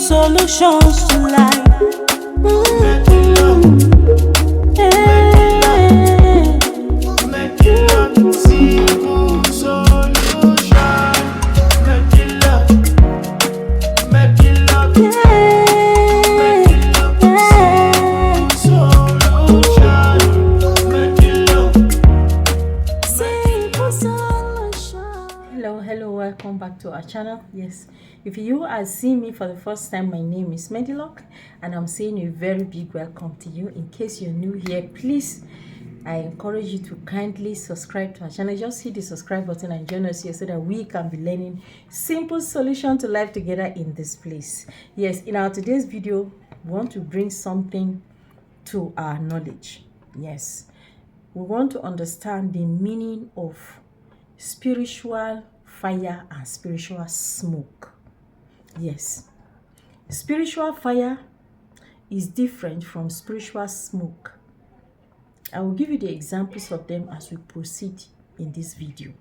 solutions to life. Hello, welcome back to our channel. Yes, if you are seeing me for the first time, my name is Medilock and I'm saying a very big welcome to you. In case you're new here, please, I encourage you to kindly subscribe to our channel. Just hit the subscribe button and join us here so that we can be learning simple solution to life together in this place. Yes, in our today's video, we want to bring something to our knowledge. Yes, we want to understand the meaning of spiritual fire and spiritual smoke. Yes, spiritual fire is different from spiritual smoke. I will give you the examples of them as we proceed in this video.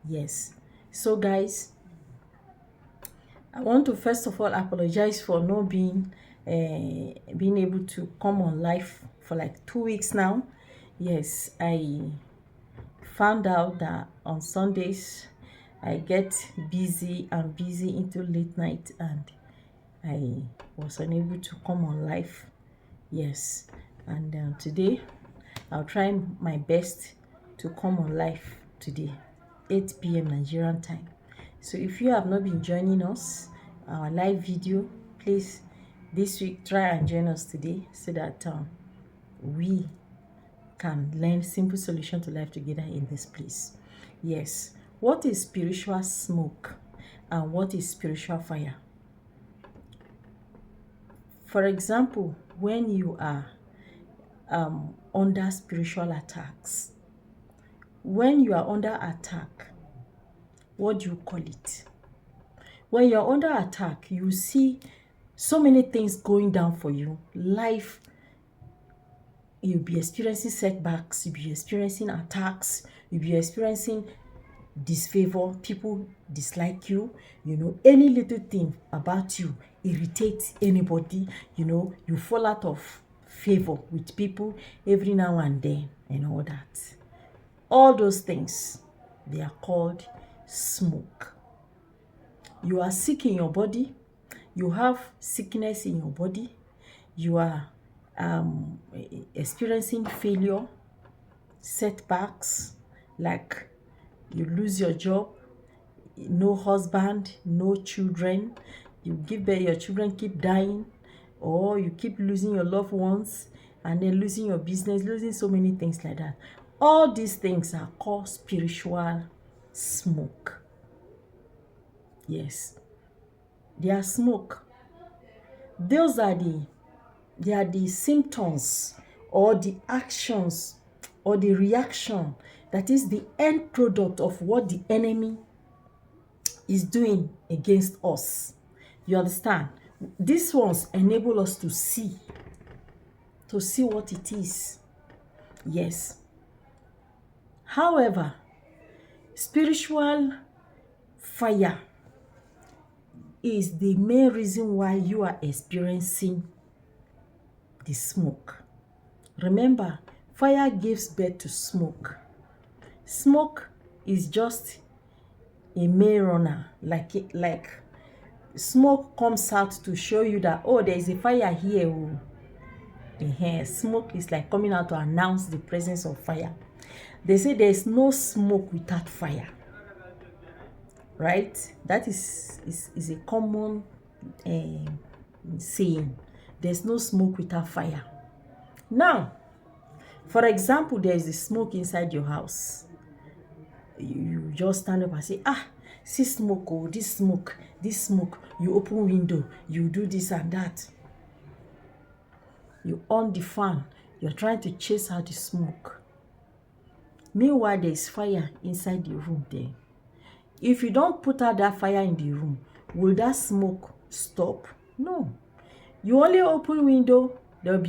Yes, so guys, I want to first of all apologize for not being able to come on live for like 2 weeks now. Yes, I found out that on Sundays I get busy into late night and I was unable to come on live. Yes, and today I'll try my best to come on live today, 8 p.m. Nigerian time. So if you have not been joining us, our live video, please this week try and join us today so that we can learn simple solution to life together in this place. Yes, what is spiritual smoke and what is spiritual fire? For example, when you are under spiritual attacks, when you are under attack, what do you call it? When you're under attack, you see so many things going down for you. Life, you'll be experiencing setbacks, you'll be experiencing attacks, you'll be experiencing disfavor, people dislike you, any little thing about you irritates anybody, you fall out of favor with people every now and then and all that. All those things, they are called smoke. You are sick in your body, you have sickness in your body, you are experiencing failure, setbacks, like you lose your job, no husband, no children, you give birth, your children keep dying, or you keep losing your loved ones and then losing your business, losing so many things like that. All these things are called spiritual smoke. Yes, they are smoke. Those are the symptoms or the actions or the reaction, that is the end product of what the enemy is doing against us. You understand? These ones enable us to see what it is. Yes. However, spiritual fire is the main reason why you are experiencing the smoke. Remember, fire gives birth to smoke. Smoke is just a main runner, like smoke comes out to show you that, oh, there is a fire here. Smoke is like coming out to announce the presence of fire. They say there is no smoke without fire, right? That is a common saying. There's no smoke without fire. Now, for example, there is a smoke inside your house. You just stand up and say, see smoke, oh, this smoke. You open window, you do this and that. You on the fan, you're trying to chase out the smoke. Meanwhile, there is fire inside the room there. If you don't put out that fire in the room, will that smoke stop? No. You only open window,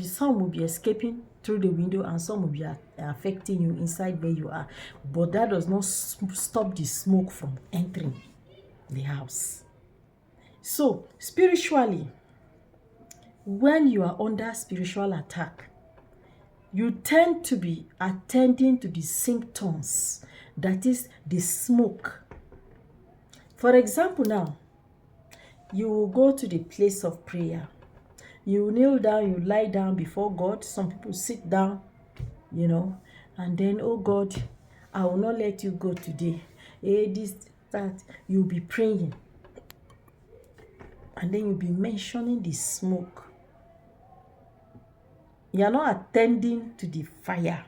some will be escaping through the window and some will be affecting you inside where you are. But that does not stop the smoke from entering the house. So, spiritually, when you are under spiritual attack, you tend to be attending to the symptoms, that is the smoke. For example, now, you will go to the place of prayer. You kneel down, you lie down before God. Some people sit down, and then, oh God, I will not let you go today. This, that. You'll be praying. And then you'll be mentioning the smoke. You are not attending to the fire.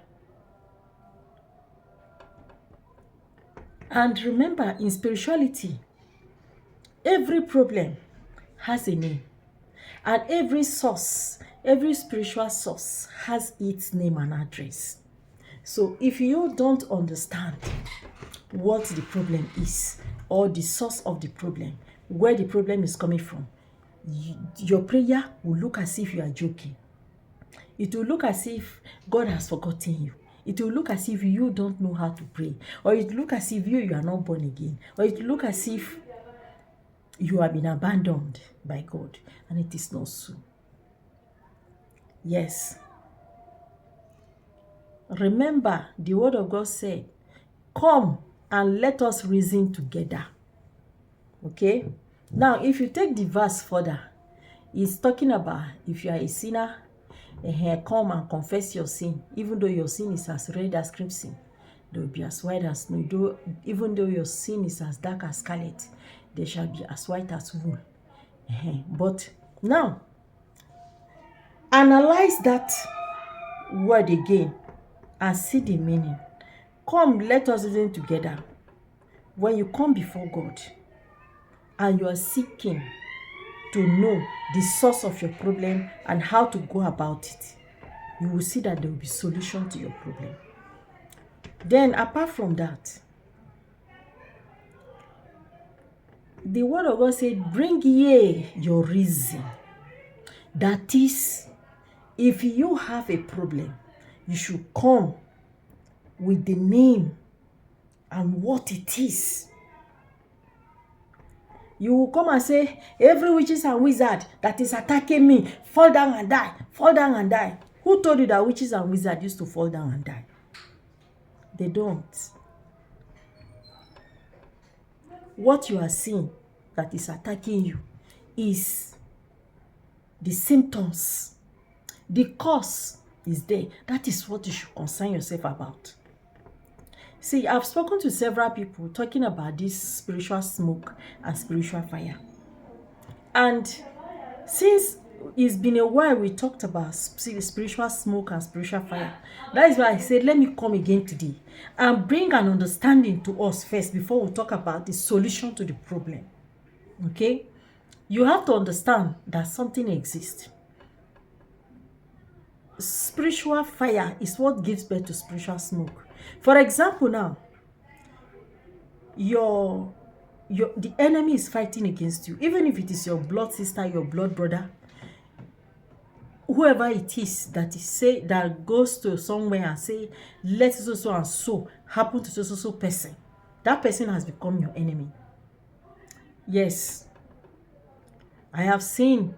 And remember, in spirituality, every problem has a name. And every source, every spiritual source has its name and address. So if you don't understand what the problem is, or the source of the problem, where the problem is coming from, your prayer will look as if you are joking. It will look as if God has forgotten you. It will look as if you don't know how to pray. Or it will look as if you are not born again. Or it will look as if you have been abandoned by God. And it is not so. Yes. Remember, the word of God said, come and let us reason together. Okay? Now, if you take the verse further, it's talking about if you are a sinner, come and confess your sin. Even though your sin is as red as crimson, they will be as white as snow. Even though your sin is as dark as scarlet, they shall be as white as wool. But now, analyze that word again and see the meaning. Come, let us reason together. When you come before God and you are seeking to know the source of your problem and how to go about it, you will see that there will be solution to your problem. Then, apart from that, the word of God said, bring ye your reason. That is, if you have a problem, you should come with the name and what it is. You will come and say, every witches and wizard that is attacking me, fall down and die, fall down and die. Who told you that witches and wizards used to fall down and die? They don't. What you are seeing that is attacking you is the symptoms. The cause is there. That is what you should concern yourself about. See, I've spoken to several people talking about this spiritual smoke and spiritual fire. And since it's been a while we talked about spiritual smoke and spiritual fire, that is why I said, let me come again today and bring an understanding to us first before we talk about the solution to the problem. Okay? You have to understand that something exists. Spiritual fire is what gives birth to spiritual smoke. For example, now, the enemy is fighting against you. Even if it is your blood sister, your blood brother, whoever it is that goes to somewhere and say, let so and so happen to so person, that person has become your enemy. Yes, I have seen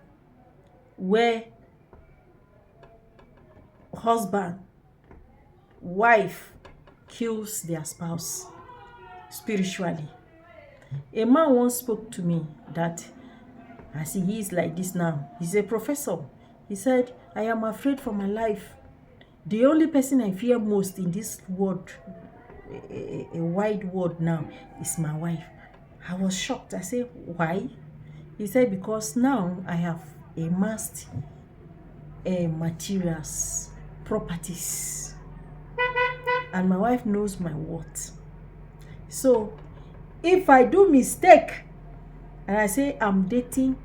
where husband, wife kills their spouse spiritually. A man once spoke to me that, as he is like this now, he's a professor. He said, I am afraid for my life. The only person I fear most in this world, a wide world now, is my wife. I was shocked. I said, why? He said, because now I have amassed materials, properties, and my wife knows my worth. So if I do mistake and I say I'm dating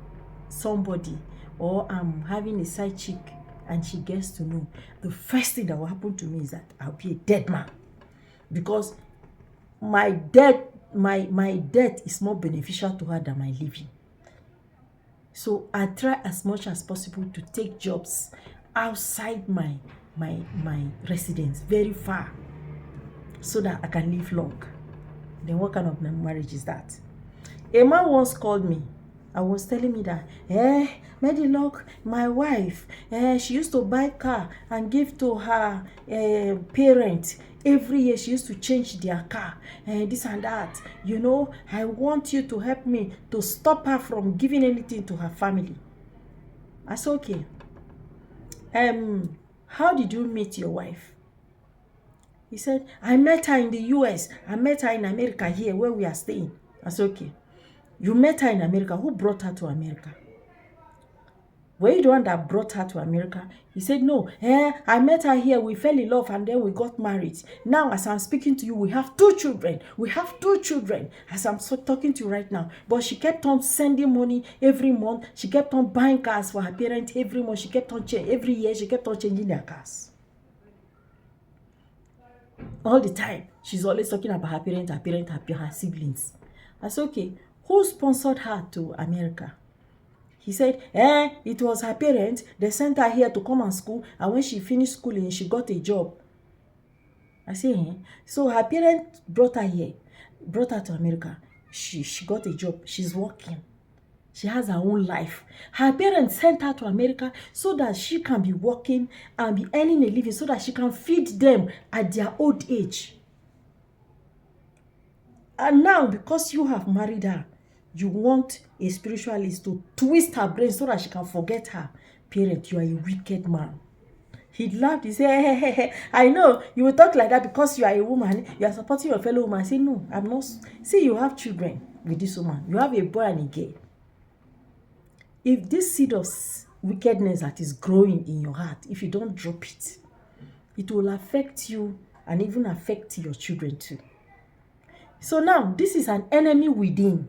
somebody or I'm having a side chick and she gets to know, the first thing that will happen to me is that I'll be a dead man, because my death is more beneficial to her than my living. So I try as much as possible to take jobs outside my residence, very far, so that I can live long. Then what kind of marriage is that? A man once called me and was telling me that, Medilock, my wife, she used to buy car and give to her parents. Every year she used to change their car, this and that. You know, I want you to help me to stop her from giving anything to her family. I said, okay. How did you meet your wife? He said, I met her in the US. I met her in America here where we are staying. I said, okay. You met her in America. Who brought her to America? Were you the one that brought her to America? He said, no. I met her here. We fell in love and then we got married. Now, as I'm speaking to you, we have 2 children. We have 2 children as I'm talking to you right now. But she kept on sending money every month. She kept on buying cars for her parents every month. She kept on every year. She kept on changing their cars. All the time. She's always talking about her parents, her siblings. I said, okay, who sponsored her to America? He said, it was her parents. They sent her here to come and school. And when she finished schooling, she got a job. I said, so her parents brought her here, brought her to America. She got a job. She's working. She has her own life. Her parents sent her to America so that she can be working and be earning a living so that she can feed them at their old age. And now, because you have married her, you want a spiritualist to twist her brain so that she can forget her parent. You are a wicked man. He laughed. He said, hey, I know you will talk like that because you are a woman. You are supporting your fellow woman. I said, no, I'm not. See, you have children with this woman. You have a boy and a girl. If this seed of wickedness that is growing in your heart, if you don't drop it, it will affect you and even affect your children too. So now, this is an enemy within.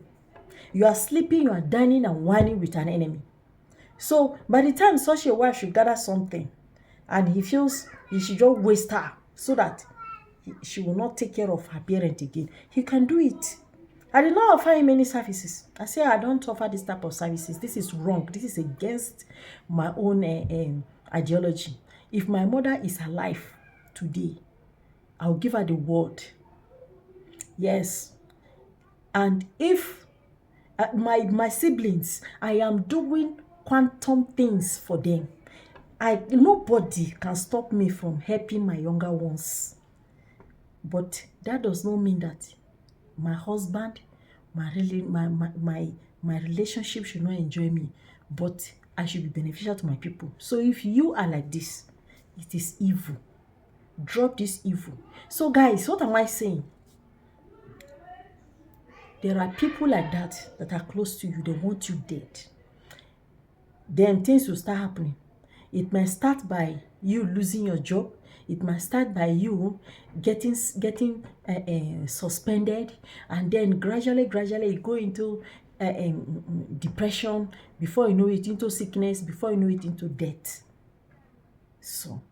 You are sleeping, you are dining and whining with an enemy. So by the time such a wife should gather something and he feels he should just waste her so that she will not take care of her parent again, he can do it. I did not offer him any services. I say I don't offer this type of services. This is wrong. This is against my own ideology. If my mother is alive today, I'll give her the word. Yes. And if my siblings, I am doing quantum things for them. Nobody can stop me from helping my younger ones. But that does not mean that my husband, my relationship should not enjoy me, but I should be beneficial to my people. So if you are like this, it is evil. Drop this evil. So guys, what am I saying? There are people like that are close to you. They want you dead. Then things will start happening. It might start by you losing your job. It might start by you getting suspended, and then gradually you go into depression. Before you know it, into sickness. Before you know it, into death. So,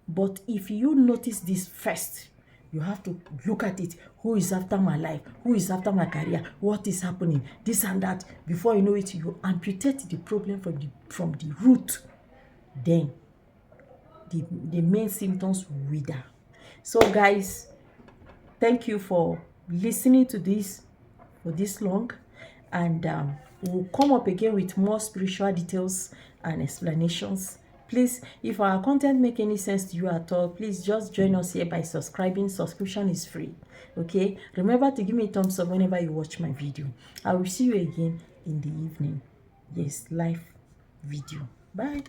but if you notice this first, you have to look at it. Who is after my life? Who is after my career? What is happening? This and that. Before you know it, you amputate the problem from the root. Then the main symptoms wither. So guys, thank you for listening to this for this long, and we'll come up again with more spiritual details and explanations. Please, if our content make any sense to you at all, please just join us here by subscribing. Subscription is free. Okay, remember to give me a thumbs up whenever you watch my video. I will see you again in the evening. Yes, live video. Bye.